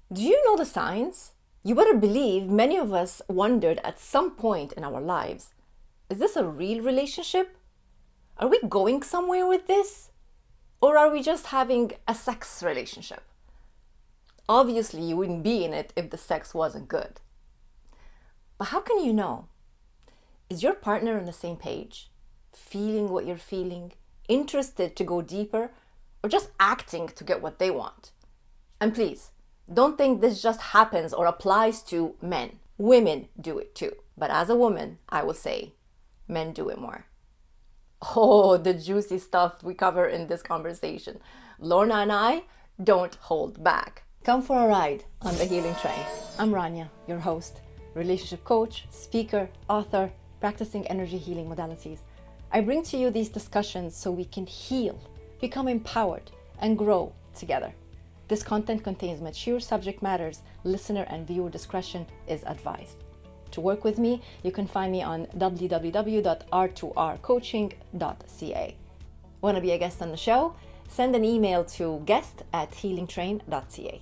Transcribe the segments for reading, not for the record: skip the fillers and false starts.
Do you know the signs? You better believe many of us wondered at some point in our lives, is this a real relationship? Are we going somewhere with this? Or are we just having a sex relationship? Obviously, you wouldn't be in it if the sex wasn't good. But how can you know? Is your partner on the same page? Feeling what you're feeling? Interested to go deeper? Or just acting to get what they want? And please, don't think this just happens or applies to men. Women do it too. But as a woman, I will say, men do it more. Oh, the juicy stuff we cover in this conversation. Lorna and I don't hold back. Come for a ride on the healing train. I'm Rania, your host, relationship coach, speaker, author, practicing energy healing modalities. I bring to you these discussions so we can heal, become empowered, and grow together. This content contains mature subject matters. Listener and viewer discretion is advised. To work with me, you can find me on www.r2rcoaching.ca. Want to be a guest on the show? Send an email to guest@healingtrain.ca.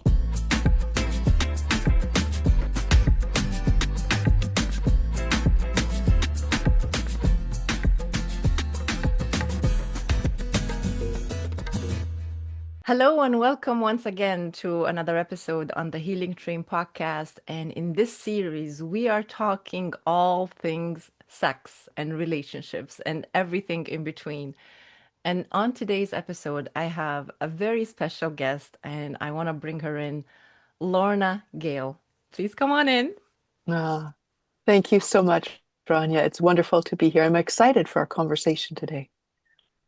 Hello and welcome once again to another episode on the Healing Train podcast. And in this series, we are talking all things sex and relationships and everything in between. And on today's episode, I have a very special guest and I want to bring her in, Lorna Gale. Please come on in. Ah, thank you so much, Rania. It's wonderful to be here. I'm excited for our conversation today.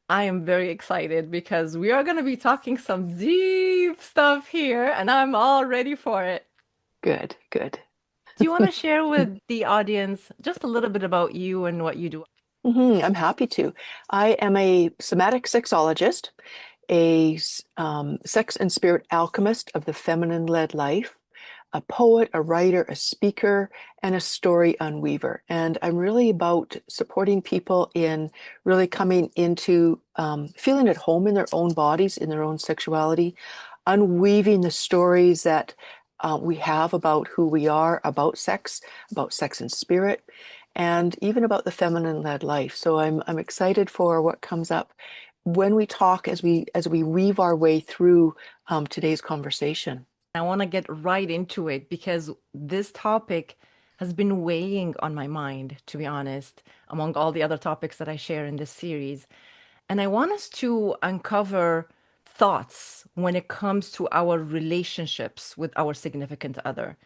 I am very excited because we are going to be talking some deep stuff here and I'm all ready for it. Good, good. Do you want to share with the audience just a little bit about you and what you do? I'm happy to. I am a somatic sexologist, a sex and spirit alchemist of the feminine-led life, a poet, a writer, a speaker, and a story unweaver. And I'm really about supporting people in really coming into feeling at home in their own bodies, in their own sexuality, unweaving the stories that we have about who we are, about sex and spirit, and even about the feminine-led life. So I'm excited for what comes up when we talk as we weave our way through today's conversation. I want to get right into it because this topic has been weighing on my mind, to be honest, among all the other topics that I share in this series. And I want us to uncover thoughts when it comes to our relationships with our significant other.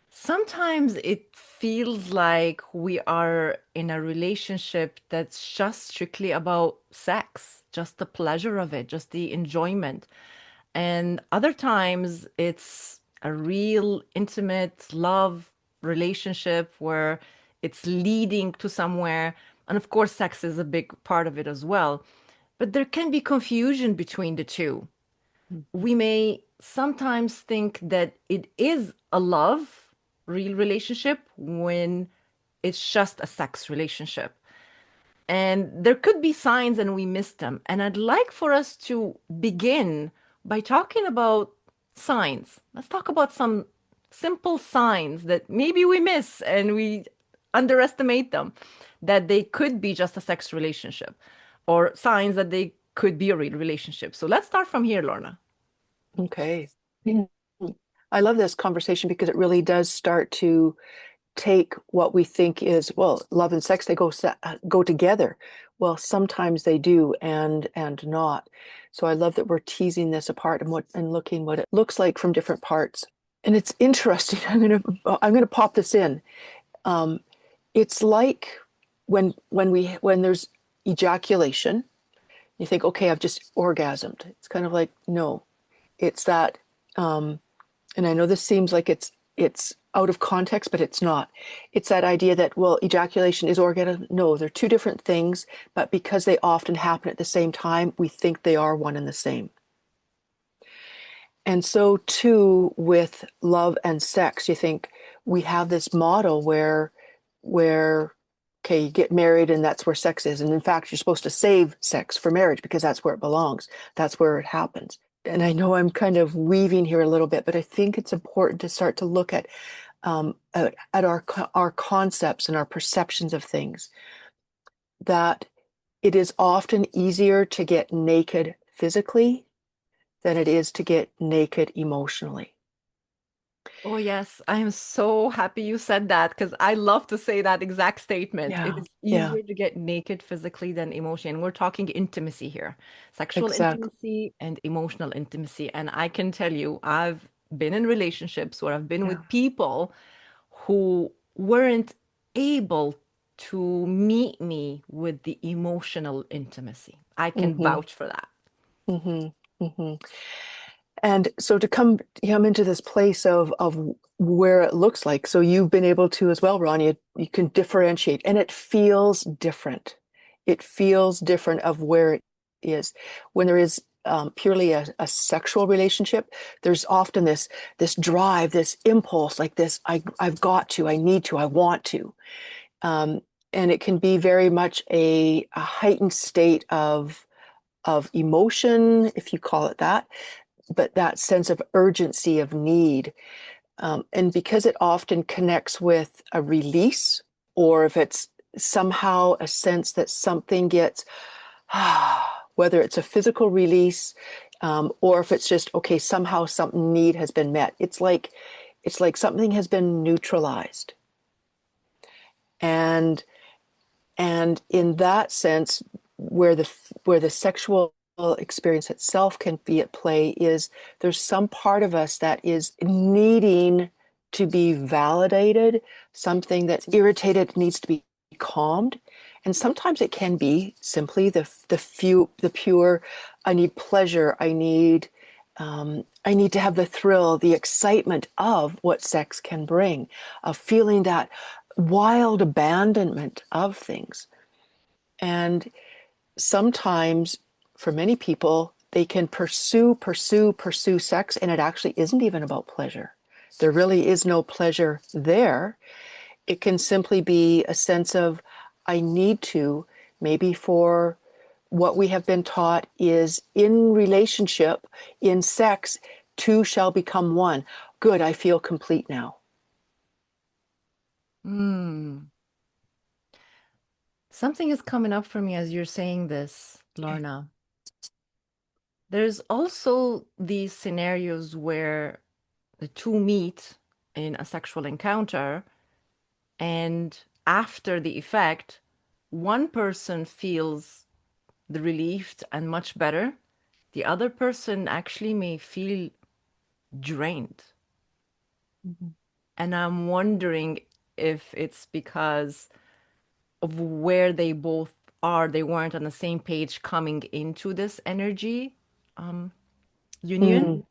Sometimes it feels like we are in a relationship that's just strictly about sex, just the pleasure of it, just the enjoyment. And other times it's a real intimate love relationship where it's leading to somewhere. And of course, sex is a big part of it as well. But there can be confusion between the two. We may sometimes think that it is a love, real relationship when it's just a sex relationship. And there could be signs and we miss them. And I'd like for us to begin by talking about signs. Let's talk about some simple signs that maybe we miss and we underestimate them, that they could be just a sex relationship, or signs that they could be a real relationship. So let's start from here, Lorna. Okay. Mhm. I love this conversation because it really does start to take what we think is, well, love and sex, they go together. Well, sometimes they do and not. So I love that we're teasing this apart and looking what it looks like from different parts. And it's interesting. I'm gonna pop this in. Um, it's like when there's ejaculation, you think, okay, I've just orgasmed. It's kind of like, no, it's that, and I know this seems like it's out of context, but it's not. It's that idea that, well, ejaculation is orgasm. No, they're two different things, but because they often happen at the same time, we think they are one and the same. And so too with love and sex, you think we have this model where okay, you get married and that's where sex is. And in fact, you're supposed to save sex for marriage because that's where it belongs. That's where it happens. and I know I'm kind of weaving here a little bit, but I think it's important to start to look at our concepts and our perceptions of things. That it is often easier to get naked physically than it is to get naked emotionally. Oh, yes. I am so happy you said that because I love to say that exact statement. It Yeah, is yeah, easier to get naked physically than emotionally. And we're talking intimacy here, sexual exactly. intimacy and emotional intimacy. And I can tell you, I've been in relationships where I've been Yeah. with people who weren't able to meet me with the emotional intimacy. I can Mm-hmm. vouch for that. Mm-hmm. Mm-hmm. And so to come into this place of where it looks like, so you've been able to as well, Ron, you can differentiate, and it feels different. It feels different of where it is. When there is purely a sexual relationship, there's often this drive, this impulse, like this, I've got to, I need to, I want to. Um, and it can be very much a heightened state of emotion, if you call it that, but that sense of urgency of need. And because it often connects with a release, or if it's somehow a sense that something gets, whether it's a physical release, or if it's just, okay, somehow some need has been met. It's like something has been neutralized. And and in that sense, where the sexual experience itself can be at play is there's some part of us that is needing to be validated, something that's irritated needs to be calmed. And sometimes it can be simply the pure, I need pleasure, I need to have the thrill, the excitement of what sex can bring, of feeling that wild abandonment of things. And sometimes, for many people, they can pursue sex, and it actually isn't even about pleasure. There really is no pleasure there. It can simply be a sense of, I need to, maybe for what we have been taught is in relationship, in sex, two shall become one. Good, I feel complete now. Hmm. Something is coming up for me as you're saying this, Okay. Lorna. There's also these scenarios where the two meet in a sexual encounter, and after the effect, one person feels the relieved and much better. The other person actually may feel drained. Mhm. And I'm wondering if it's because of where they both are, they weren't on the same page coming into this energy um, union. Mm,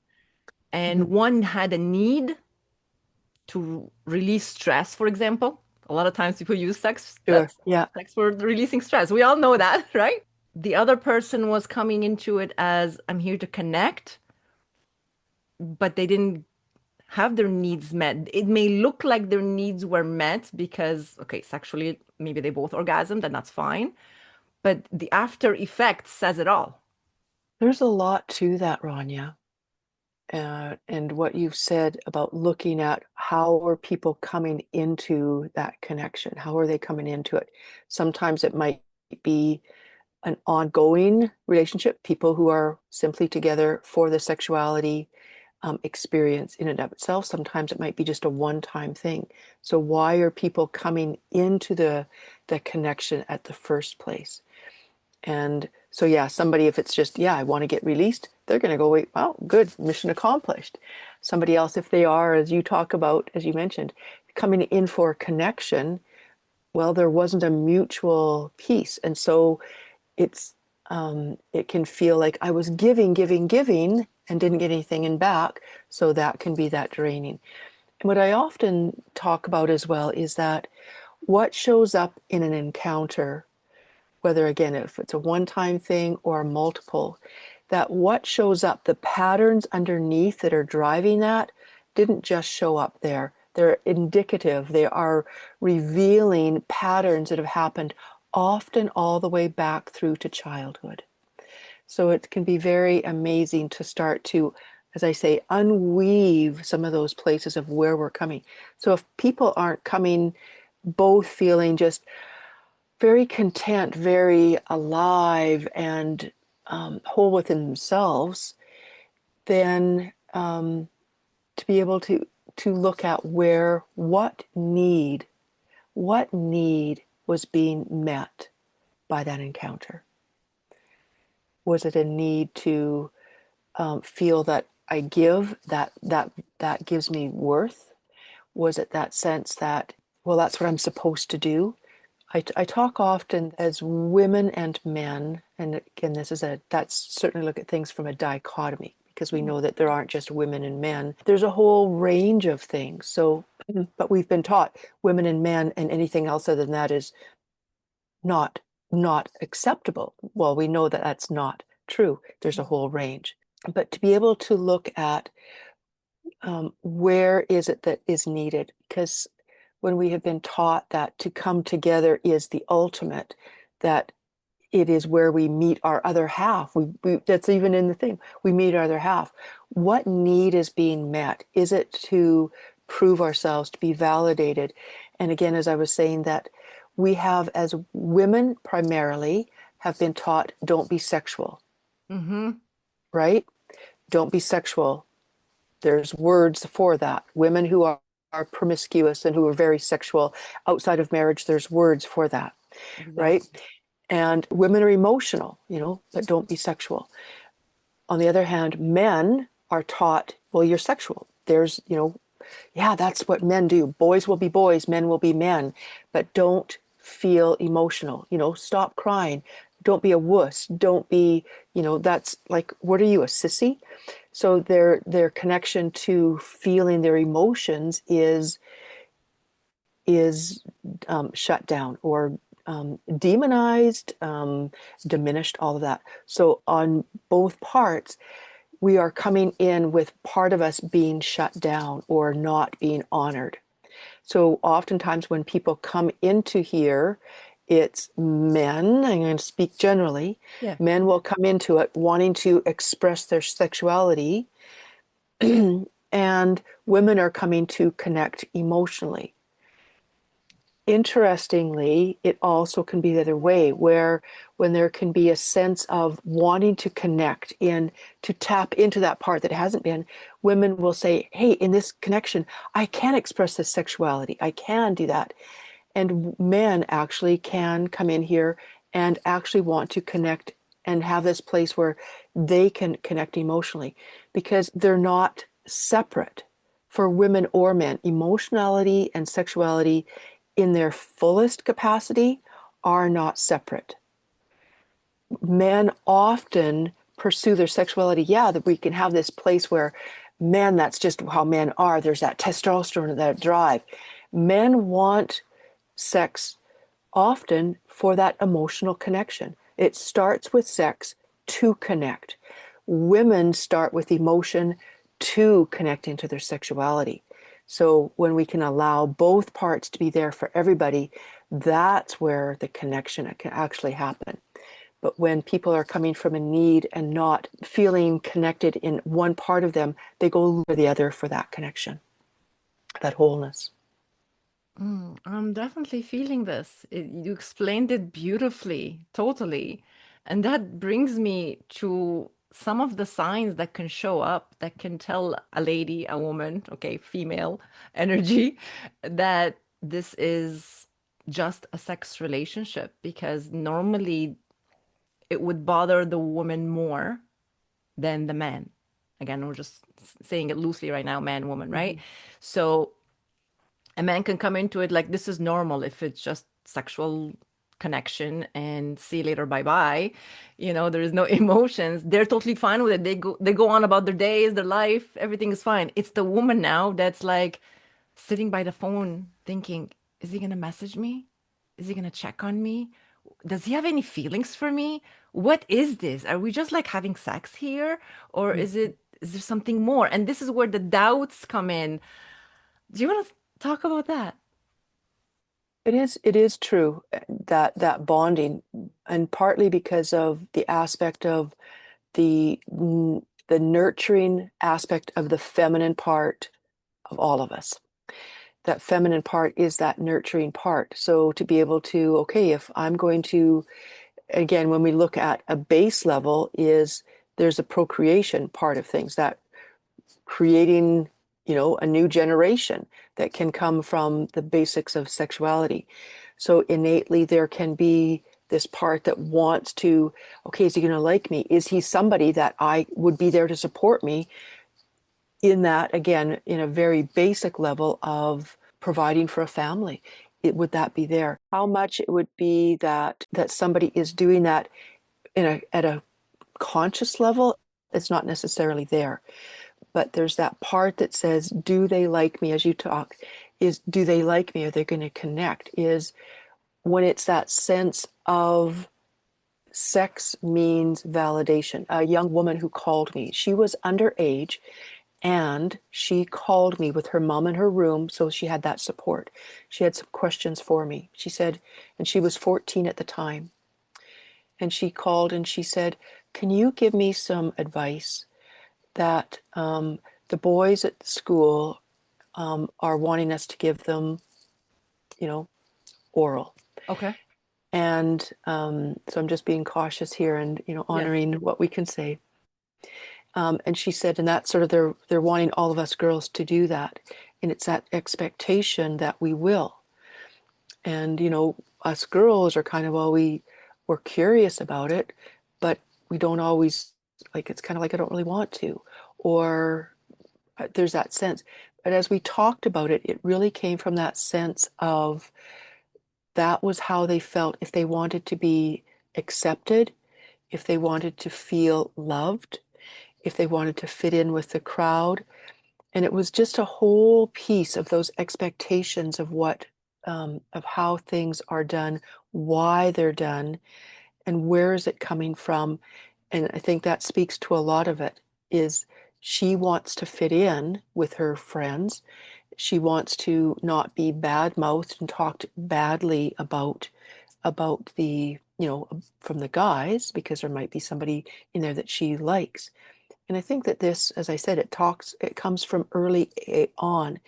And mhm. one had a need to release stress, for example. A lot of times people use sex, Sure. Yeah. sex for releasing stress. We all know that, right? The other person was coming into it as I'm here to connect, but they didn't have their needs met. It may look like their needs were met because, okay, sexually, maybe they both orgasmed, and that's fine. But the after effect says it all. There's a lot to that, Rania. And what you've said about looking at how are people coming into that connection? How are they coming into it? Sometimes it might be an ongoing relationship, people who are simply together for the sexuality experience in and of itself. Sometimes it might be just a one-time thing. So why are people coming into the connection at the first place? And so, yeah, somebody, if it's just, yeah, I want to get released, they're going to go, wait, wow, good, mission accomplished. Somebody else, if they are, as you talk about, as you mentioned, coming in for connection, well, there wasn't a mutual piece. And so it's, it can feel like I was giving, and didn't get anything in back. So that can be that draining. And what I often talk about as well is that what shows up in an encounter, whether again, if it's a one-time thing or multiple, that what shows up, the patterns underneath that are driving that didn't just show up there. They're indicative. They are revealing patterns that have happened often all the way back through to childhood. So it can be very amazing to start to, as I say, unweave some of those places of where we're coming. So if people aren't coming both feeling just very content, very alive, and whole within themselves, then to be able to look at where what need was being met by that encounter. Was it a need to feel that I give that gives me worth? Was it that sense that, well, that's what I'm supposed to do? I talk often as women and men, and again, that's certainly look at things from a dichotomy because we know that there aren't just women and men. There's a whole range of things. So, but we've been taught women and men, and anything else other than that is not not acceptable. Well, we know that that's not true. There's a whole range. But to be able to look at where is it that is needed, because when we have been taught that to come together is the ultimate, that it is where we meet our other half. That's even in the thing. We meet our other half. What need is being met? Is it to prove ourselves, to be validated? And again, as I was saying, that we have, as women primarily, have been taught don't be sexual, Mm-hmm. right? Don't be sexual. There's words for that. Women who are promiscuous and who are very sexual outside of marriage, there's words for that, right? Exactly. And women are emotional, but don't be sexual. On the other hand, men are taught, well, you're sexual. Yeah, that's what men do. Boys will be boys, men will be men, but don't feel emotional. Stop crying. Don't be a wuss. Don't be, that's like, what are you, a sissy? So their connection to feeling their emotions is shut down or demonized, diminished, all of that. So on both parts, we are coming in with part of us being shut down or not being honored. So oftentimes when people come into here, it's men, I'm going to speak generally, Yeah. men will come into it wanting to express their sexuality, and women are coming to connect emotionally. Interestingly, it also can be the other way, where when there can be a sense of wanting to connect in, to tap into that part that hasn't been, women will say, hey, in this connection, I can express this sexuality. I can do that. And men actually can come in here and actually want to connect and have this place where they can connect emotionally because they're not separate for women or men. Emotionality and sexuality in their fullest capacity are not separate. Men often pursue their sexuality. Yeah, that we can have this place where men, that's just how men are. There's that testosterone, that drive. Men want sex often for that emotional connection. It starts with sex to connect. Women start with emotion to connect into their sexuality. So when we can allow both parts to be there for everybody, that's where the connection can actually happen. But when people are coming from a need and not feeling connected in one part of them, they go for the other for that connection, that wholeness. I'm definitely feeling this. You explained it beautifully, totally. And that brings me to some of the signs that can show up that can tell a lady, a woman, okay, female energy, that this is just a sex relationship. Because normally it would bother the woman more than the man. Again, we're just saying it loosely right now, man, woman, right? Mhm. So a man can come into it like this is normal if it's just sexual connection and see you later, bye bye. There is no emotions. They're totally fine with it. They go on about their days, their life, everything is fine. It's the woman now that's like sitting by the phone thinking, is he gonna message me? Is he gonna check on me? Does he have any feelings for me? What is this? Are we just like having sex here? Or is there something more? And this is where the doubts come in. Do you want to talk about that? It is true that bonding, and partly because of the aspect of the nurturing aspect of the feminine part of all of us. That feminine part is that nurturing part. So to be able to, okay, if I'm going to, again, when we look at a base level, is there's a procreation part of things, that creating, a new generation that can come from the basics of sexuality. So innately there can be this part that wants to, okay, is he going to like me? Is he somebody that I would be there to support me in that, again, in a very basic level of providing for a family? Would that be there? How much it would be that somebody is doing that at a conscious level, it's not necessarily there. But there's that part that says, do they like me? As you talk, is, do they like me? Are they going to connect? Is when it's that sense of sex means validation. A young woman who called me, she was underage, and she called me with her mom in her room, so she had that support. She had some questions for me. She said, and she was 14 at the time, and she called and she said, can you give me some advice that the boys at school are wanting us to give them, you know, oral. Okay. And so I'm just being cautious here and, Yes. honoring what we can say. And she said, and that's sort of they're wanting all of us girls to do that. And it's that expectation that we will. And, us girls are kind of, well, we're curious about it, but we don't always, like, it's kind of like, I don't really want to. Or there's that sense. But as we talked about it, it really came from that sense of that was how they felt if they wanted to be accepted, if they wanted to feel loved, if they wanted to fit in with the crowd. And it was just a whole piece of those expectations of of how things are done, why they're done, and where is it coming from. And I think that speaks to a lot of it is she wants to fit in with her friends. She wants to not be bad-mouthed and talked badly about the, from the guys, because there might be somebody in there that she likes. And I think that this, as I said, it comes from early on,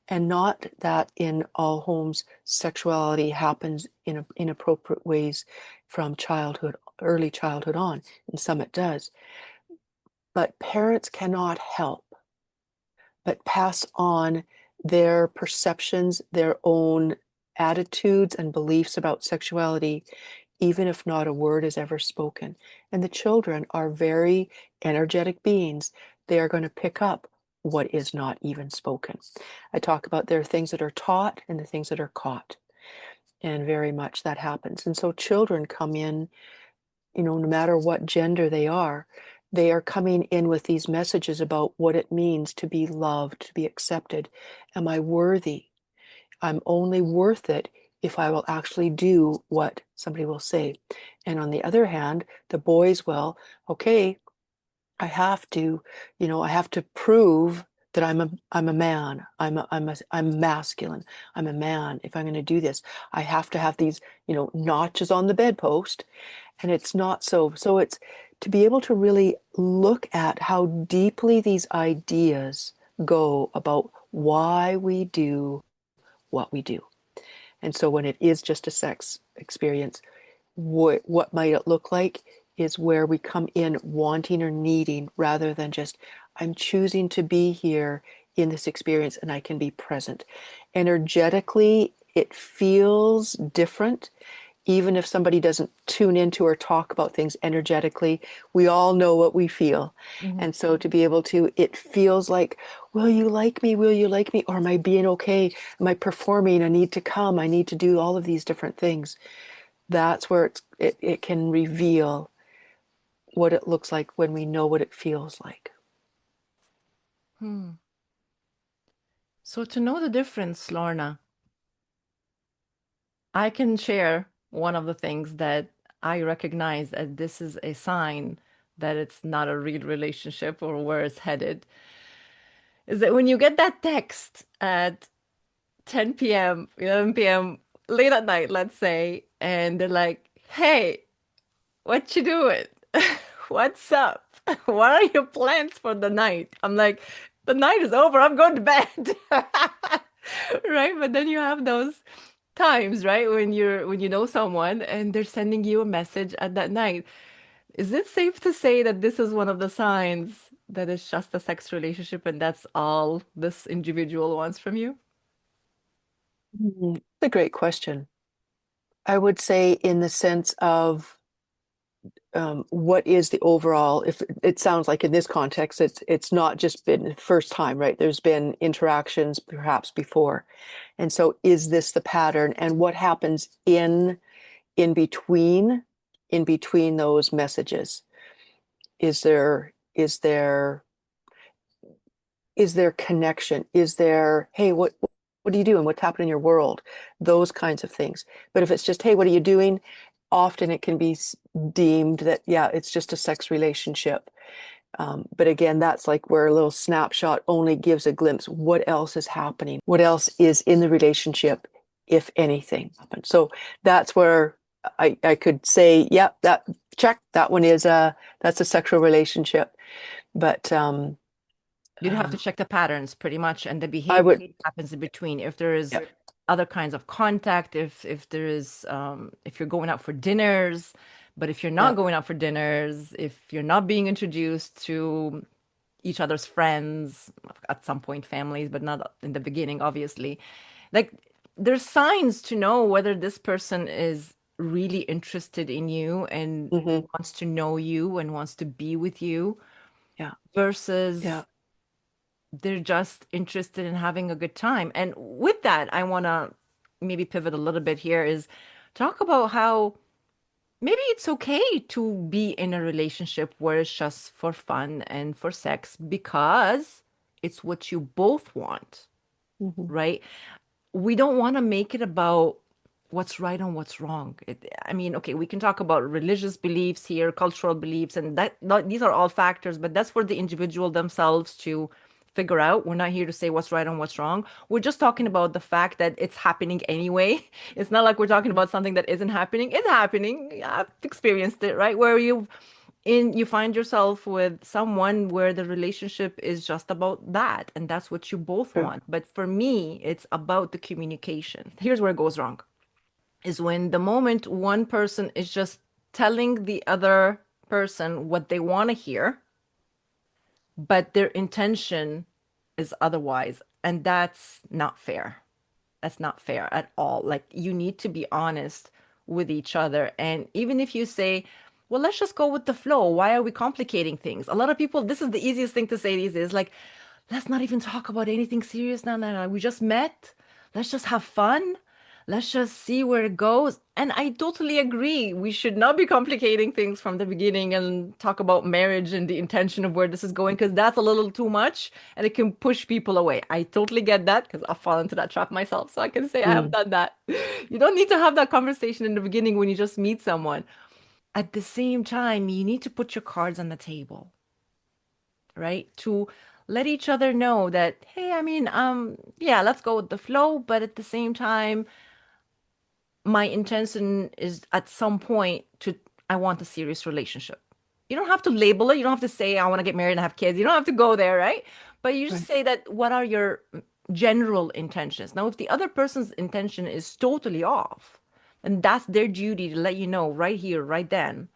and not that in all homes sexuality happens in inappropriate ways from childhood, early childhood on. In some it does. But parents cannot help but pass on their perceptions, their own attitudes and beliefs about sexuality, even if not a word is ever spoken. And the children are very energetic beings. They are going to pick up what is not even spoken. I talk about there are things that are taught and the things that are caught. And very much that happens. And so children come in, no matter what gender they are coming in with these messages about what it means to be loved, to be accepted. Am I worthy? I'm only worth it if I will actually do what somebody will say. And on the other hand, the boys will, okay, I have to, I have to prove that I'm a man. I'm masculine. I'm a man. If I'm going to do this, I have to have these, notches on the bedpost. And it's not so. So it's to be able to really look at how deeply these ideas go about why we do what we do. And so when it is just a sex experience, what might it look like is where we come in wanting or needing rather than just, I'm choosing to be here in this experience and I can be present. Energetically, it feels different. Even if somebody doesn't tune into or talk about things energetically, we all know what we feel. Mhm. And so to be able to, it feels like, will you like me? Will you like me? Or am I being okay? Am I performing? I need to come. I need to do all of these different things. That's where it can reveal what it looks like when we know what it feels like. Hmm. So to know the difference, Lorna, I can share one of the things that I recognize as this is a sign that it's not a real relationship or where it's headed, is that when you get that text at 10 p.m., 11 p.m., late at night, let's say, and they're like, hey, what you doing? What's up? What are your plans for the night? I'm like, the night is over. I'm going to bed. Right? But then you have those times, right? When you know someone and they're sending you a message at that night. Is it safe to say that this is one of the signs that it's just a sex relationship and that's all this individual wants from you? That's a great question. I would say in the sense of what is the overall, if it sounds like in this context, it's not just been first time, right? There's been interactions perhaps before. And so is this the pattern? And what happens in between those messages? Is there connection? Is there, hey, what are you doing? What's happening in your world? Those kinds of things. But if it's just, hey, what are you doing? Often it can be deemed that, yeah, it's just a sex relationship. But again, that's like where a little snapshot only gives a glimpse. What else is happening? What else is in the relationship, if anything happens? So that's where I could say, yeah, that check, that one is that's a sexual relationship. But You'd have to check the patterns pretty much and the I behavior would, that happens in between. If there is yeah. other kinds of contact, if there is if you're going out for dinners, but if you're not Yeah. going out for dinners, if you're not being introduced to each other's friends, at some point families, but not in the beginning, obviously. Like there's signs to know whether this person is really interested in you and Hmm. wants to know you and wants to be with you Yeah. versus Yeah. they're just interested in having a good time. And with that, I want to maybe pivot a little bit here is talk about how maybe it's okay to be in a relationship where it's just for fun and for sex because it's what you both want, Hmm. right? We don't want to make it about what's right and what's wrong. I mean, okay, we can talk about religious beliefs here, cultural beliefs, and these are all factors, but that's for the individual themselves to figure out. We're not here to say what's right and what's wrong. We're just talking about the fact that it's happening anyway. It's not like we're talking about something that isn't happening. It's happening. I've experienced it, right? Where you find yourself with someone where the relationship is just about that and that's what you both True. want. But for me, it's about the communication. Here's where it goes wrong is when the moment one person is just telling the other person what they want to hear, but their intention is otherwise. And that's not fair. That's not fair at all. Like you need to be honest with each other. And even if you say, well, let's just go with the flow. Why are we complicating things? A lot of people, this is the easiest thing to say these days, like, let's not even talk about anything serious now. No. We just met. Let's just have fun. Let's just see where it goes. And I totally agree. We should not be complicating things from the beginning and talk about marriage and the intention of where this is going because that's a little too much and it can push people away. I totally get that because I've fallen into that trap myself. So I can say I have Mm. done that. You don't need to have that conversation in the beginning when you just meet someone. At the same time, you need to put your cards on the table, right? To let each other know that, hey, I mean, yeah, let's go with the flow, but at the same time, my intention is at some point to I want a serious relationship. You don't have to label it. You don't have to say I want to get married and have kids. You don't have to go there, right? But you just Right. say that what are your general intentions? Now, if the other person's intention is totally off, and that's their duty to let you know right here, right then,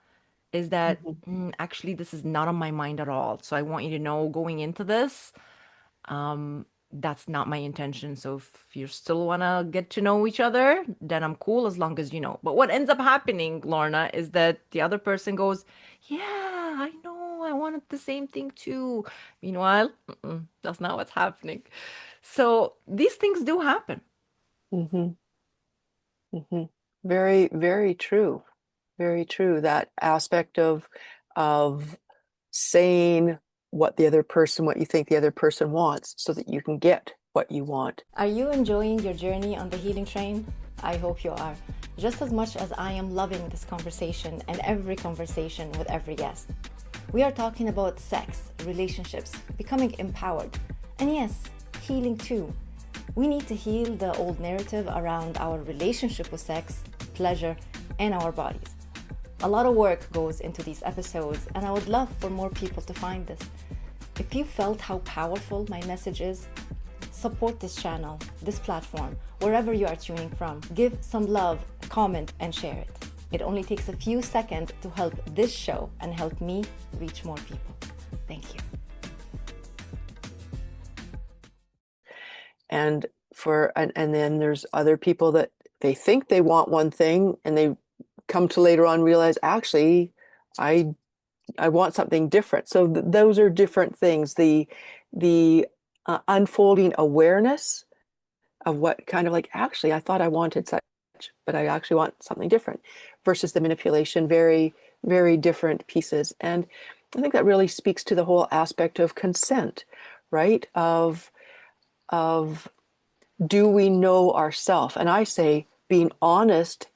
is that Hmm. actually this is not on my mind at all. So I want you to know going into this, that's not my intention. So if you still want to get to know each other, then I'm cool as long as you know. But what ends up happening, Lorna, is that the other person goes, yeah, I know, I wanted the same thing too. Meanwhile, that's not what's happening. So these things do happen. Hmm. Hmm. Very, very true. Very true. That aspect of saying what you think the other person wants so that you can get what you want. Are you enjoying your journey on the healing train? I hope you are, just as much as I am loving this conversation and every conversation with every guest. We are talking about sex, relationships, becoming empowered, and yes, healing too. We need to heal the old narrative around our relationship with sex, pleasure, and our bodies. A lot of work goes into these episodes, and I would love for more people to find this. If you felt how powerful my message is, support this channel, this platform, wherever you are tuning from. Give some love, comment, and share it. It only takes a few seconds to help this show and help me reach more people. Thank you. And then there's other people that they think they want one thing and they come to later on realize, actually, I want something different. So those are different things. The unfolding awareness of what kind of like, actually, I thought I wanted such, but I actually want something different, versus the manipulation, very, very different pieces. And I think that really speaks to the whole aspect of consent, right? Of do we know ourselves? And I say being honest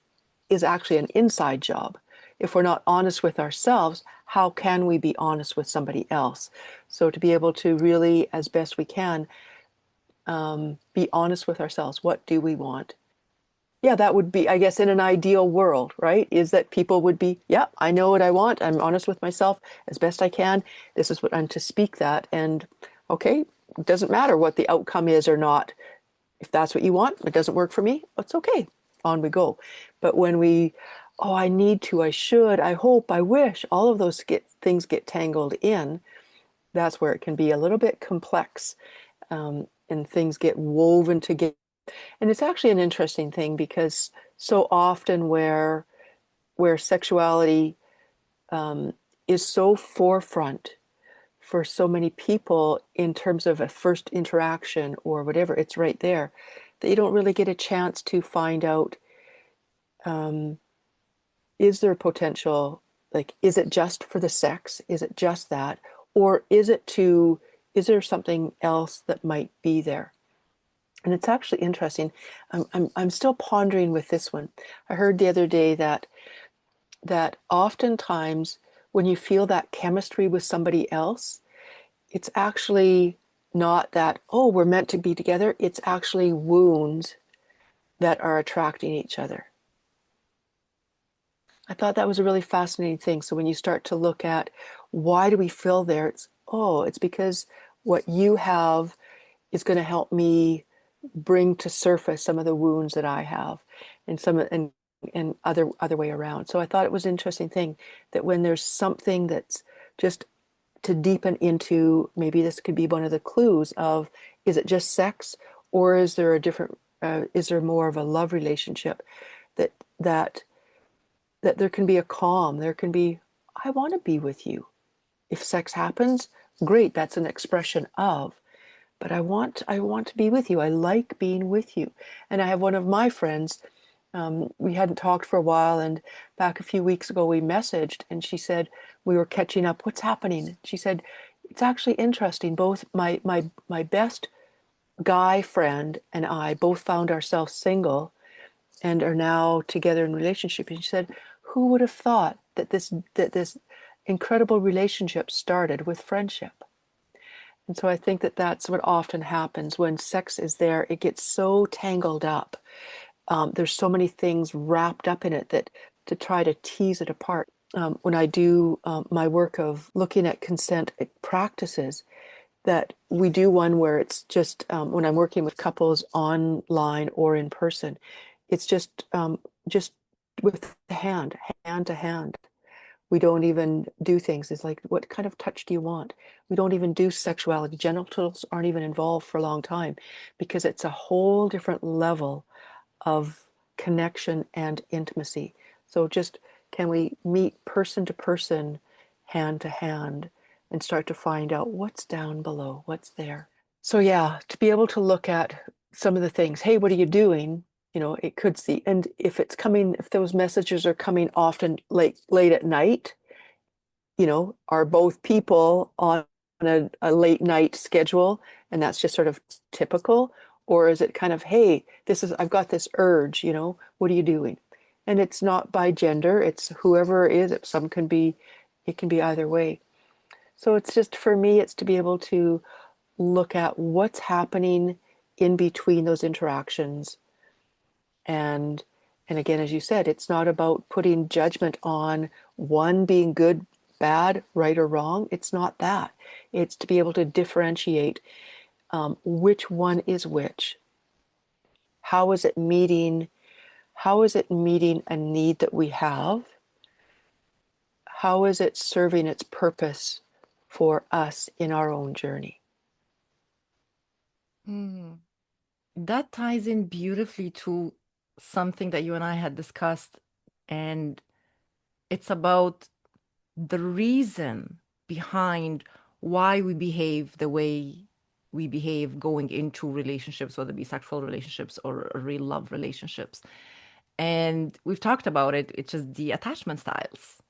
is actually an inside job. If we're not honest with ourselves, how can we be honest with somebody else? So to be able to really, as best we can, be honest with ourselves. What do we want? Yeah, that would be, I guess, in an ideal world, right? Is that people would be, yeah, I know what I want. I'm honest with myself as best I can. This is what I'm to speak that. And okay, it doesn't matter what the outcome is or not. If that's what you want, it doesn't work for me, it's okay. On we go. But when we, oh, I need to, I should, I hope, I wish, all of those things get tangled in, that's where it can be a little bit complex, and things get woven together. And it's actually an interesting thing because so often where sexuality is so forefront for so many people in terms of a first interaction or whatever, it's right there, that you don't really get a chance to find out, is there potential, like, is it just for the sex? Is it just that? Or is there something else that might be there? And it's actually interesting. I'm still pondering with this one. I heard the other day that oftentimes when you feel that chemistry with somebody else, it's actually not that, oh, we're meant to be together. It's actually wounds that are attracting each other. I thought that was a really fascinating thing. So when you start to look at why do we feel there, it's because what you have is going to help me bring to surface some of the wounds that I have, and other way around. So I thought it was an interesting thing that when there's something that's just to deepen into, maybe this could be one of the clues of, is it just sex, or is there a different, is there more of a love relationship, that that that there can be a calm, there can be, I want to be with you. If sex happens, great, that's an expression of, but I want to be with you. I like being with you. And I have one of my friends, we hadn't talked for a while, and back a few weeks ago we messaged, and she said, we were catching up, what's happening? She said, it's actually interesting, both my best guy friend and I both found ourselves single and are now together in relationship. And she said, who would have thought that this incredible relationship started with friendship? And so I think that that's what often happens when sex is there. It gets so tangled up. There's so many things wrapped up in it that to try to tease it apart. When I do my work of looking at consent practices, that we do one where it's just, when I'm working with couples online or in person, it's just with the hand to hand. We don't even do things. It's like, what kind of touch do you want? We don't even do sexuality. Genitals aren't even involved for a long time because it's a whole different level of connection and intimacy. So just, can we meet person to person, hand to hand, and start to find out what's down below, what's there. So yeah, to be able to look at some of the things, hey, what are you doing? It could see, and if those messages are coming often late at night, are both people on a late night schedule, and that's just sort of typical? Or is it kind of, hey, I've got this urge, what are you doing? And it's not by gender, it's whoever it is. It can be either way. So it's just, for me, it's to be able to look at what's happening in between those interactions, and And again, as you said, it's not about putting judgment on one being good, bad, right, or wrong. It's not that. It's to be able to differentiate which one is which. How is it meeting? How is it meeting a need that we have? How is it serving its purpose for us in our own journey? Hmm. That ties in beautifully to something that you and I had discussed, and it's about the reason behind why we behave the way we behave going into relationships, whether it be sexual relationships or real love relationships. And we've talked about it, it's just the attachment styles,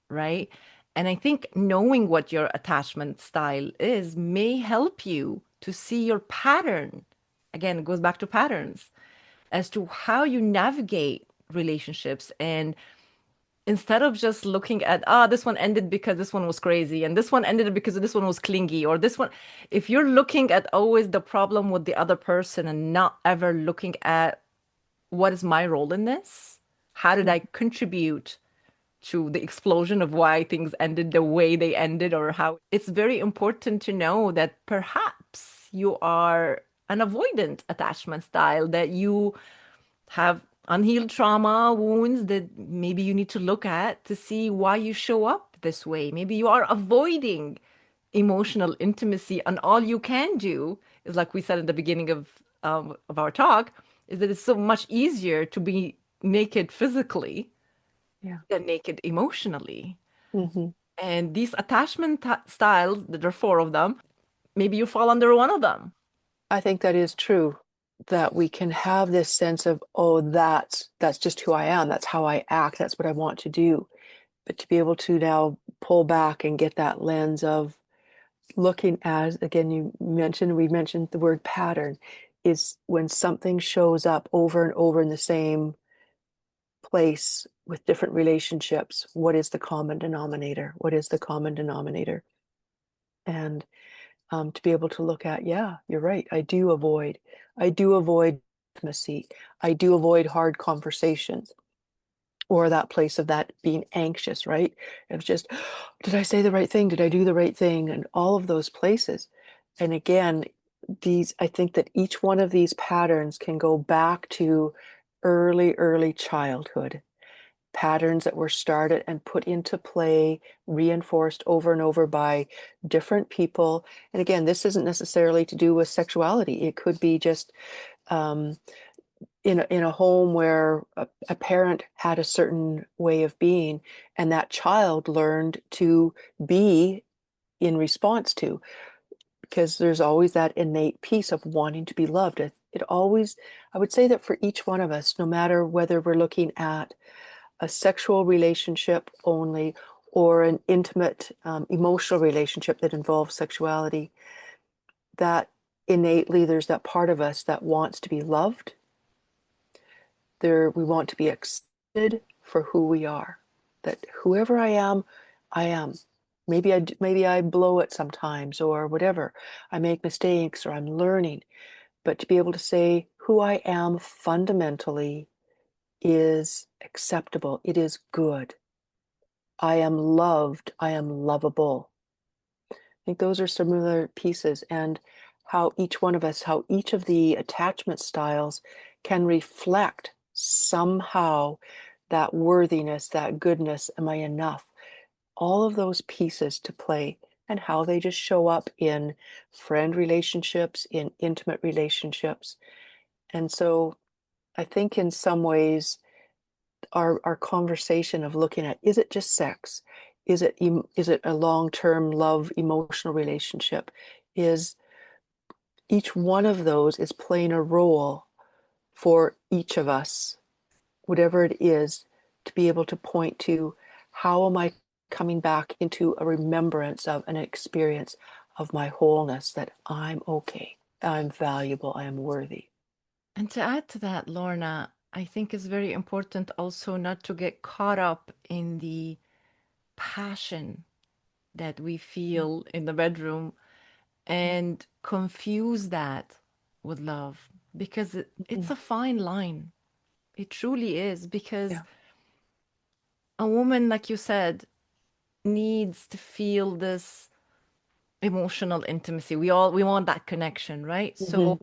right? And I think knowing what your attachment style is may help you to see your pattern. Again, it goes back to patterns as to how you navigate relationships. And instead of just looking at, this one ended because this one was crazy, and this one ended because this one was clingy, or this one, if you're looking at always the problem with the other person and not ever looking at what is my role in this? How did I contribute to the explosion of why things ended the way they ended, or how it's very important to know that perhaps you are an avoidant attachment style, that you have unhealed trauma, wounds that maybe you need to look at to see why you show up this way. Maybe you are avoiding emotional intimacy, and all you can do is, like we said at the beginning of our talk, is that it's so much easier to be naked physically Yeah. than naked emotionally. Mm-hmm. And these attachment styles, there are four of them, maybe you fall under one of them. I think that is true, that we can have this sense of, oh, that's just who I am. That's how I act. That's what I want to do. But to be able to now pull back and get that lens of looking at, again, we mentioned the word pattern, is when something shows up over and over in the same place with different relationships, what is the common denominator? What is the common denominator? And to be able to look at, yeah, you're right. I do avoid intimacy. I do avoid hard conversations, or that place of that being anxious, right? Of just, did I say the right thing? Did I do the right thing? And all of those places. And again, I think that each one of these patterns can go back to early childhood, patterns that were started and put into play, reinforced over and over by different people. And again, this isn't necessarily to do with sexuality. It could be just um, in a home where a parent had a certain way of being, and that child learned to be in response to, because there's always that innate piece of wanting to be loved. It always, I would say that for each one of us, no matter whether we're looking at a sexual relationship only or an intimate emotional relationship that involves sexuality, that innately there's that part of us that wants to be loved. We want to be accepted for who we are. That whoever I am, I am. Maybe I blow it sometimes or whatever. I make mistakes or I'm learning, but to be able to say who I am fundamentally is acceptable. It is good. I am loved. I am lovable. I think those are similar pieces, and how each one of us, how each of the attachment styles can reflect somehow that worthiness, that goodness. Am I enough? All of those pieces to play, and how they just show up in friend relationships, in intimate relationships. And so I think in some ways, our conversation of looking at, is it just sex? Is it a long-term love emotional relationship? Is each one of those is playing a role for each of us, whatever it is, to be able to point to, how am I coming back into a remembrance of an experience of my wholeness, that I'm okay, I'm valuable, I am worthy. And to add to that, Lorna, I think it's very important also not to get caught up in the passion that we feel in the bedroom and confuse that with love, because it's Mhm. a fine line. It truly is because Yeah. a woman, like you said, needs to feel this emotional intimacy. We want that connection, right? Hmm. So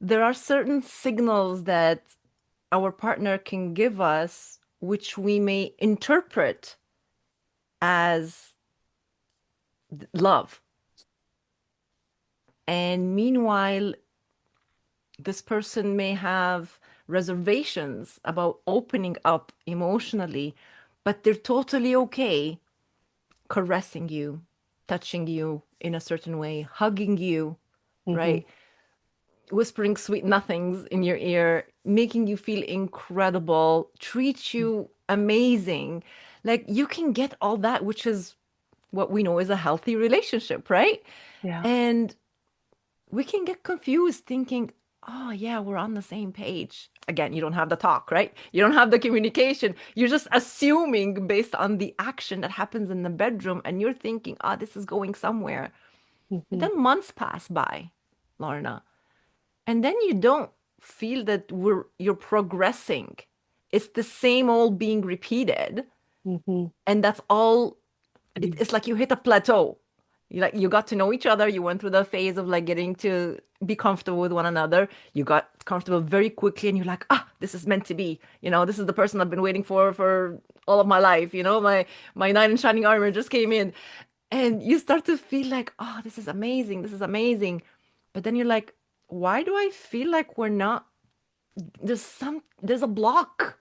there are certain signals that our partner can give us, which we may interpret as love. And meanwhile, this person may have reservations about opening up emotionally, but they're totally okay caressing you, touching you in a certain way, hugging you, Hmm. right? Whispering sweet nothings in your ear, making you feel incredible, treat you amazing. Like you can get all that, which is what we know is a healthy relationship, right? Yeah. And we can get confused thinking, oh, yeah, we're on the same page. Again, you don't have the talk, right? You don't have the communication. You're just assuming based on the action that happens in the bedroom, and you're thinking, oh, this is going somewhere. But Hmm. then months pass by, Lorna, and then you don't feel that you're progressing. It's the same old being repeated, Hmm. and that's all it's like you hit a plateau. You got to know each other. You went through the phase of like getting to be comfortable with one another. You got comfortable very quickly, and you're like, ah, this is meant to be. This is the person I've been waiting for all of my life. My knight in shining armor just came in, and you start to feel like, oh, this is amazing. This is amazing. But then you're like, why do I feel like we're not? There's a block,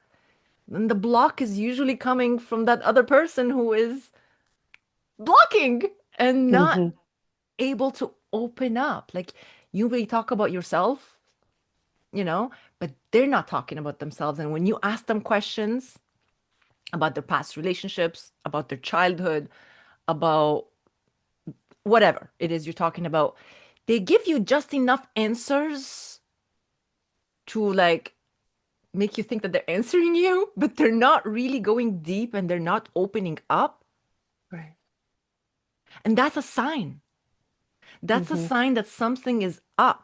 and the block is usually coming from that other person who is blocking and not Hmm. able to open up. Like you may talk about yourself, you know, but they're not talking about themselves. And when you ask them questions about their past relationships, about their childhood, about whatever it is you're talking about, they give you just enough answers to like make you think that they're answering you, but they're not really going deep and they're not opening up. Right. And that's a sign. That's a Hmm. sign that something is up.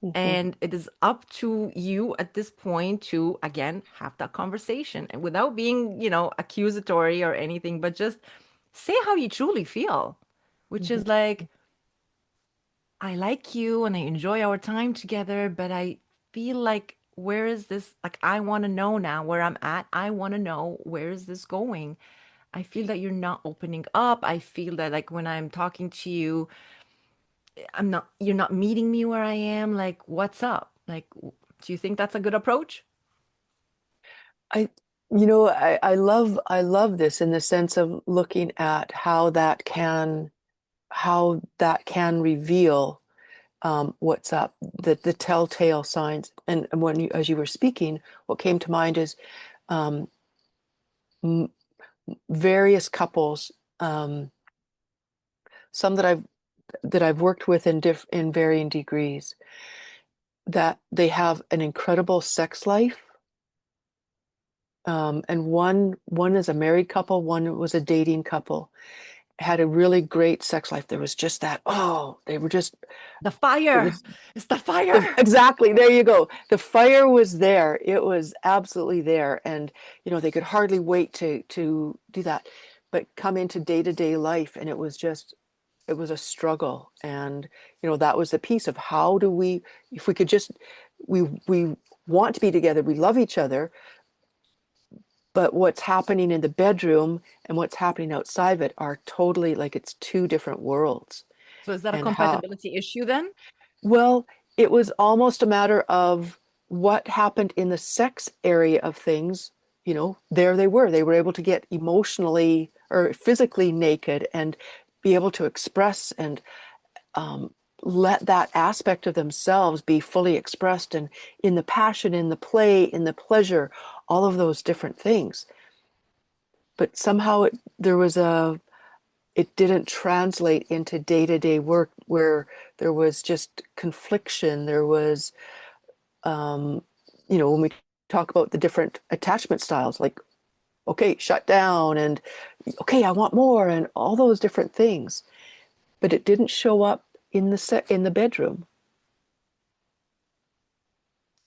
Hmm. And it is up to you at this point to, again, have that conversation and without being, accusatory or anything, but just say how you truly feel, which Hmm. is like, I like you and I enjoy our time together, but I feel like, where is this? Like, I want to know now where I'm at. I want to know where is this going? I feel that you're not opening up. I feel that, like, when I'm talking to you, you're not meeting me where I am. Like, what's up? Like, do you think that's a good approach? I, I love this in the sense of looking at how that can reveal what's up, the telltale signs. And as you were speaking, what came to mind is um, m various couples, um, some that I've worked with in varying degrees, that they have an incredible sex life. And one is a married couple, one was a dating couple, had a really great sex life. There was just that, oh, they were just, The it fire. was It's the fire. exactly, there you go. The fire was there. It was absolutely there. And, they could hardly wait to do that. But come into day-to-day life, and it was a struggle. And, that was the piece of how do we, if we could just, we want to be together, we love each other, but what's happening in the bedroom and what's happening outside of it are totally like it's two different worlds. So is that a And how, compatibility issue then? well, it was almost a matter of what happened in the sex area of things. There they were able to get emotionally or physically naked and be able to express and um, let that aspect of themselves be fully expressed, and in the passion, in the play, in the pleasure, all of those different things. But somehow it didn't translate into day-to-day work where there was just confliction. There was, um, when we talk about the different attachment styles, like, okay, shut down, and okay, I want more, and all those different things. But it didn't show up in the bedroom.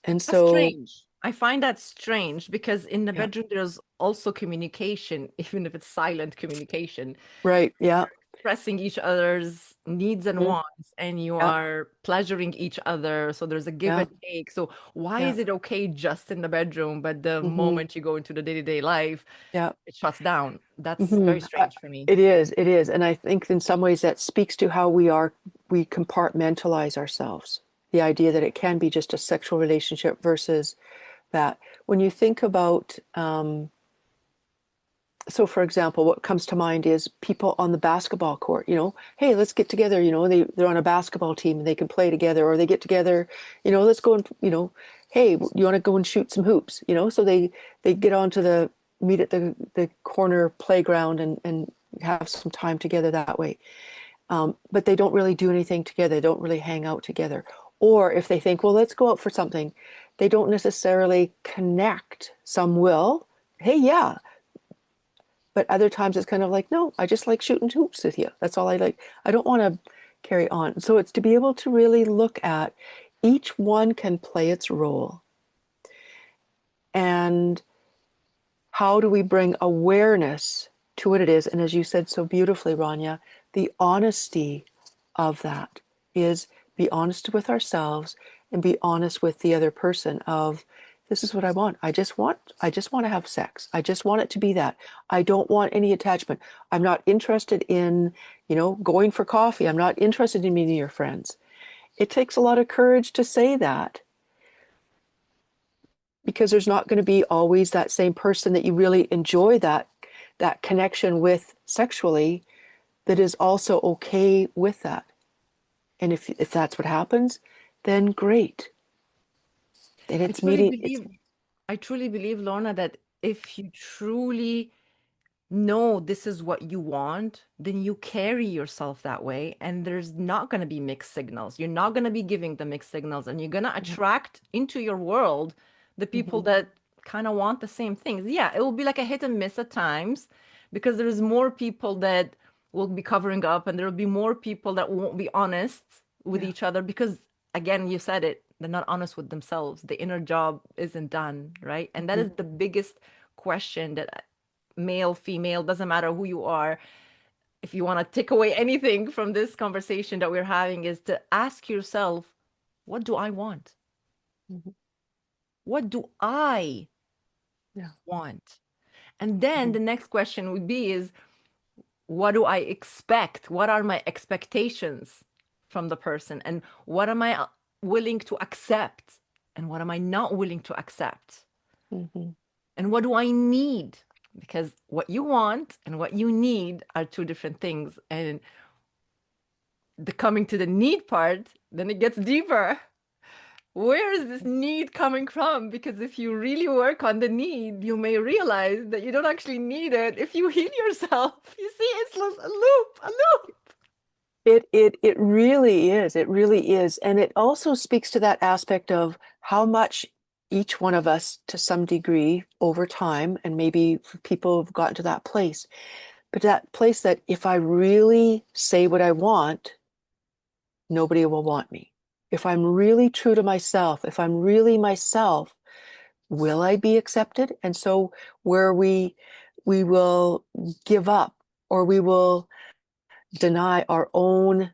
And That's so, strange. I find that strange because in the Yeah. bedroom there's also communication, even if it's silent communication. Right. Yeah. Expressing each other's needs and Mhm. wants, and you Yeah. are pleasuring each other. So there's a give Yeah. and take. So why Yeah. is it okay just in the bedroom, but the Hmm. moment you go into the day-to-day life, Yeah. it shuts down? That's Hmm. very strange for me. It is. It is. And I think in some ways that speaks to how we compartmentalize ourselves. The idea that it can be just a sexual relationship versus that. When you think about, so for example, what comes to mind is people on the basketball court, hey, let's get together, they're on a basketball team and they can play together, or they get together, let's go and, hey, you want to go and shoot some hoops, so they get onto meet at the corner playground and have some time together that way. But they don't really do anything together. They don't really hang out together. Or if they think, well, let's go out for something, they don't necessarily connect. Some will, hey, yeah, but other times it's kind of like, no, I just like shooting hoops with you. That's all I like. I don't want to carry on. So it's to be able to really look at each one can play its role. And how do we bring awareness to what it is? And as you said so beautifully, Rania, the honesty of that is be honest with ourselves and be honest with the other person of this is what I want. I just want to have sex. I just want it to be that. I don't want any attachment. I'm not interested in, going for coffee. I'm not interested in meeting your friends. It takes a lot of courage to say that because there's not going to be always that same person that you really enjoy that connection with sexually that is also okay with that. And if that's what happens, then great. Then I it's truly meeting. It's believe, I truly believe, Lorna, that if you truly know this is what you want, then you carry yourself that way, and there's not going to be mixed signals. You're not going to be giving the mixed signals, and you're going to attract into your world the people Mhm. that kind of want the same things. Yeah, it will be like a hit and miss at times because there's more people that will be covering up, and there will be more people that won't be honest with Yeah. each other because, again, you said it, they're not honest with themselves. The inner job isn't done, right? And that Mhm. is the biggest question that male, female, doesn't matter who you are. If you want to take away anything from this conversation that we're having, is to ask yourself, what do I want? Mhm. What do I Yeah. want? And then Mhm. the next question would be is, what do I expect? What are my expectations from the person? And what am I willing to accept? And what am I not willing to accept? Mhm. And what do I need? Because what you want and what you need are two different things. And the coming to the need part, then it gets deeper. Where is this need coming from? Because if you really work on the need, you may realize that you don't actually need it if you heal yourself. You see, it's a loop, a loop. It really is. It really is. And it also speaks to that aspect of how much each one of us, to some degree, over time, and maybe for people have gotten to that place, but that place that if I really say what I want, nobody will want me. If I'm really true to myself, if I'm really myself, will I be accepted? And so where we will give up or we will deny our own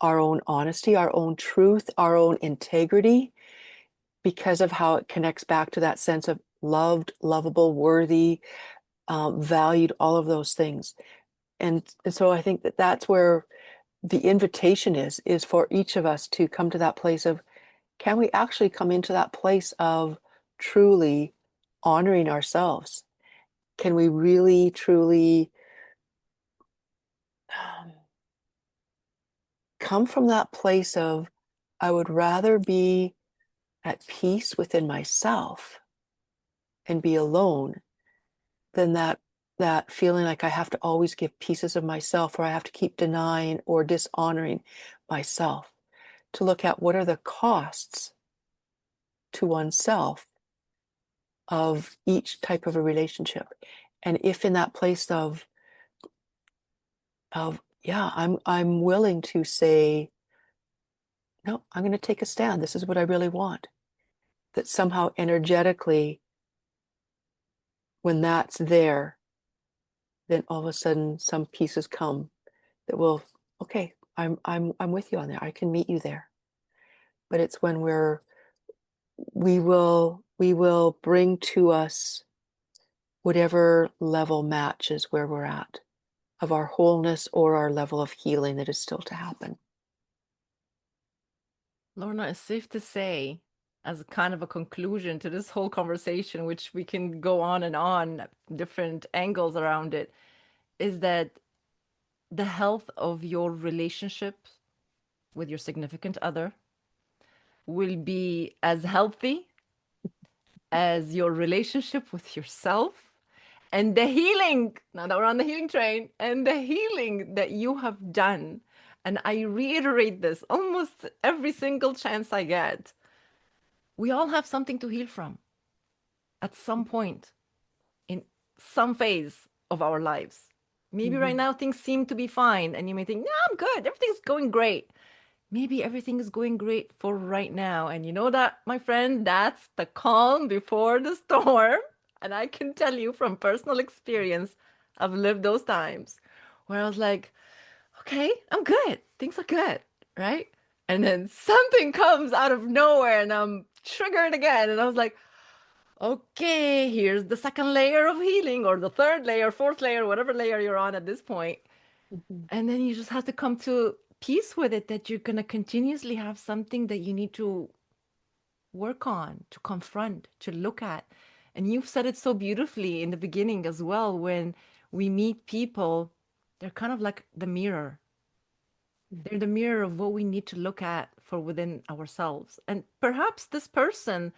honesty, our own truth, our own integrity because of how it connects back to that sense of loved, lovable, worthy, valued, all of those things. And so I think that that's where the invitation is for each of us to come to that place of can we actually come into that place of truly honoring ourselves? Can we really, truly um, come from that place of, I would rather be at peace within myself and be alone than that feeling like I have to always give pieces of myself or I have to keep denying or dishonoring myself. To look at what are the costs to oneself of each type of a relationship. And if in that place of yeah, I'm willing to say, no, I'm going to take a stand. This is what I really want. that somehow energetically, when that's there, then all of a sudden some pieces come that will, okay, I'm with you on there. I can meet you there. But it's when we will bring to us whatever level matches where we're at of our wholeness or our level of healing that is still to happen. Lorna, it's safe to say, as a kind of a conclusion to this whole conversation, which we can go on, different angles around it, is that the health of your relationship with your significant other will be as healthy as your relationship with yourself, and the healing, now that we're on the healing train, and the healing that you have done. And I reiterate this almost every single chance I get. We all have something to heal from at some point in some phase of our lives. Maybe right Mhm. now things seem to be fine, and you may think, no, I'm good, everything's going great. Maybe everything is going great for right now. And you know that, my friend, that's the calm before the storm. And I can tell you from personal experience, I've lived those times where I was like, okay, I'm good. Things are good, right? And then something comes out of nowhere and I'm triggered again. And I was like, okay, here's the second layer of healing, or the third layer, fourth layer, whatever layer you're on at this point. Mhm. And then you just have to come to peace with it that you're going to continuously have something that you need to work on, to confront, to look at. And you've said it so beautifully in the beginning as well. When we meet people, they're kind of like the mirror. They're the mirror of what we need to look at for within ourselves. And perhaps this person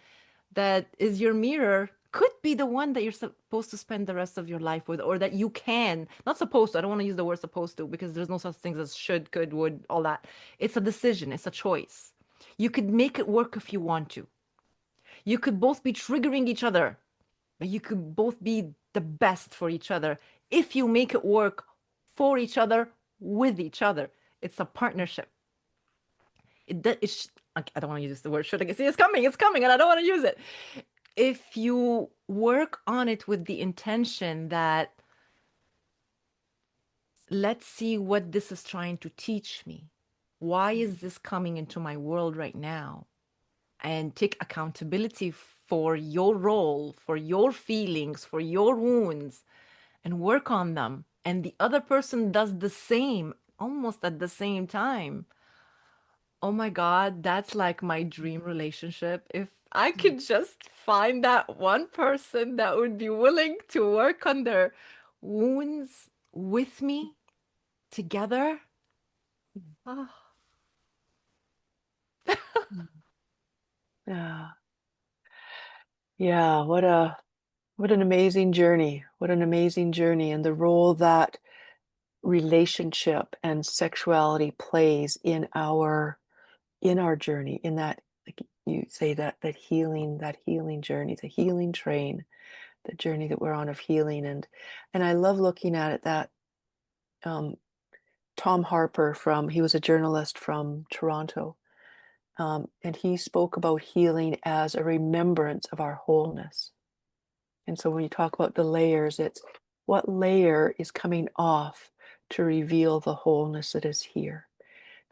that is your mirror could be the one that you're supposed to spend the rest of your life with, or that you can, not supposed to, I don't want to use the word supposed to because there's no such things as should, could, would, all that. It's a decision, it's a choice. You could make it work if you want to. You could both be triggering each other, but you could both be the best for each other if you make it work for each other, with each other. It's a partnership. I don't want to use the word should. I see it's coming, and I don't want to use it. If you work on it with the intention that, let's see what this is trying to teach me. Why is this coming into my world right now? And take accountability for your role, for your feelings, for your wounds, and work on them. And the other person does the same almost at the same time. Oh my God, that's like my dream relationship. If I Mhm. could just find that one person that would be willing to work on their wounds with me together. Ah, Yeah. Yeah, what an amazing journey. What an amazing journey, and the role that relationship and sexuality plays in our journey, in that, like you say, that healing journey, the healing train, the journey that we're on of healing. And I love looking at it that um, Tom Harper, he was a journalist from Toronto, and he spoke about healing as a remembrance of our wholeness. And so when you talk about the layers, it's what layer is coming off to reveal the wholeness that is here.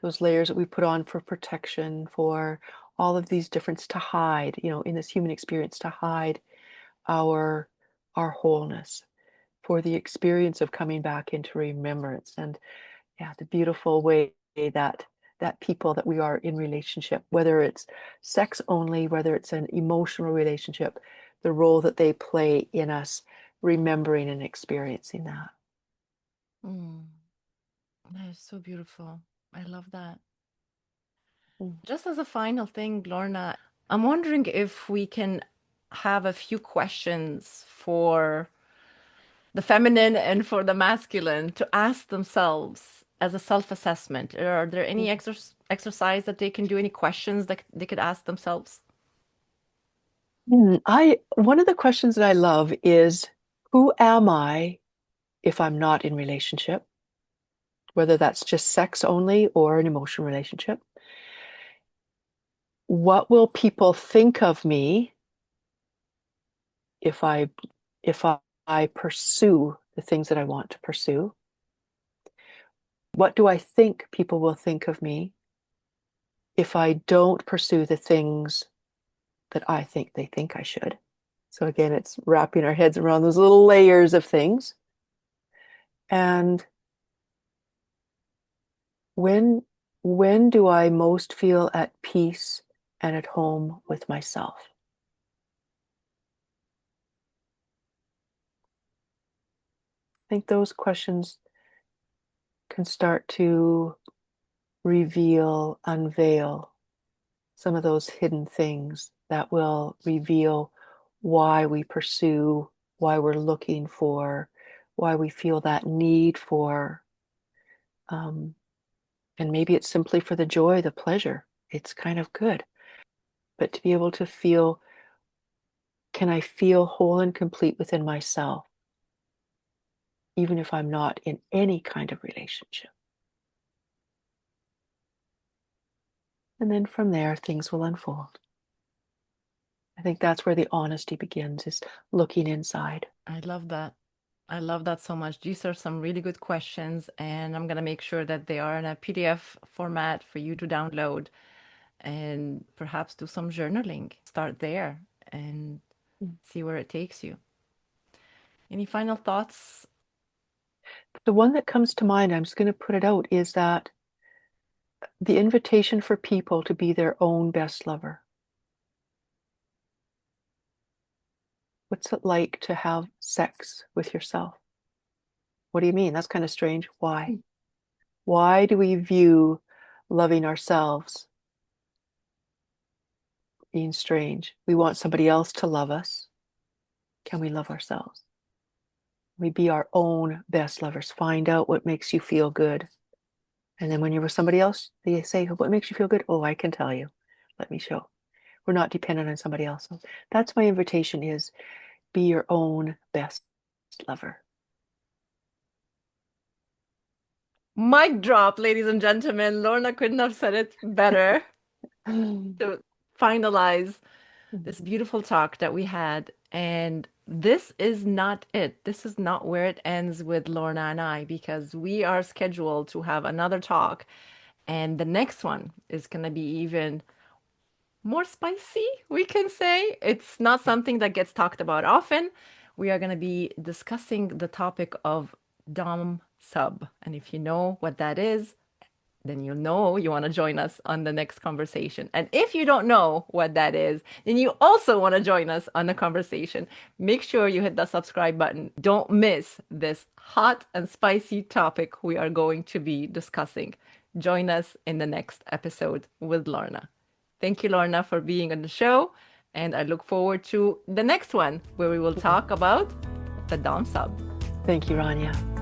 Those layers that we put on for protection, for all of these difference to hide, in this human experience, to hide our our wholeness, for the experience of coming back into remembrance. And yeah, the beautiful way that people that we are in relationship, whether it's sex only, whether it's an emotional relationship, the role that they play in us remembering and experiencing that. mm, that is so beautiful. I love that. Mm. Just as a final thing, Lorna, I'm wondering if we can have a few questions for the feminine and for the masculine to ask themselves as a self-assessment. Are there any exercise that they can do, any questions that they could ask themselves? I One of the questions that I love is, who am I if I'm not in relationship, whether that's just sex only or an emotional relationship? what will people think of me if I pursue the things that I want to pursue? What do I think people will think of me if I don't pursue the things that I think they think I should? So again, it's wrapping our heads around those little layers of things. And when when do I most feel at peace and at home with myself? I think those questions can start to reveal, unveil some of those hidden things that will reveal why we pursue, why we're looking for, why we feel that need for. Um, and maybe it's simply for the joy, the pleasure. It's kind of good. But to be able to feel, can I feel whole and complete within myself, even if I'm not in any kind of relationship? And then from there, things will unfold. I think that's where the honesty begins, is looking inside. I love that. I love that so much. These are some really good questions, and I'm going to make sure that they are in a PDF format for you to download and perhaps do some journaling. Start there and see where it takes you. Any final thoughts? The one that comes to mind, I'm just going to put it out, is that the invitation for people to be their own best lover. What's it like to have sex with yourself? What do you mean? That's kind of strange. Why? Why do we view loving ourselves being strange? We want somebody else to love us. Can we love ourselves? We be our own best lovers. Find out what makes you feel good. And then when you're with somebody else, they say, what makes you feel good? Oh, I can tell you. Let me show. We're not dependent on somebody else. So that's my invitation, is be your own best lover. Mic drop, ladies and gentlemen. Lorna couldn't have said it better to finalize this beautiful talk that we had. And this is not it. This is not where it ends with Lorna and I, because we are scheduled to have another talk. And the next one is going to be even more spicy, we can say. It's not something that gets talked about often. We are going to be discussing the topic of Dom sub. And if you know what that is, then you know you want to join us on the next conversation. And if you don't know what that is, then you also want to join us on the conversation. Make sure you hit the subscribe button. Don't miss this hot and spicy topic we are going to be discussing. Join us in the next episode with Lorna. Thank you, Lorna, for being on the show. And I look forward to the next one where we will talk about the Dom sub. Thank you, Rania.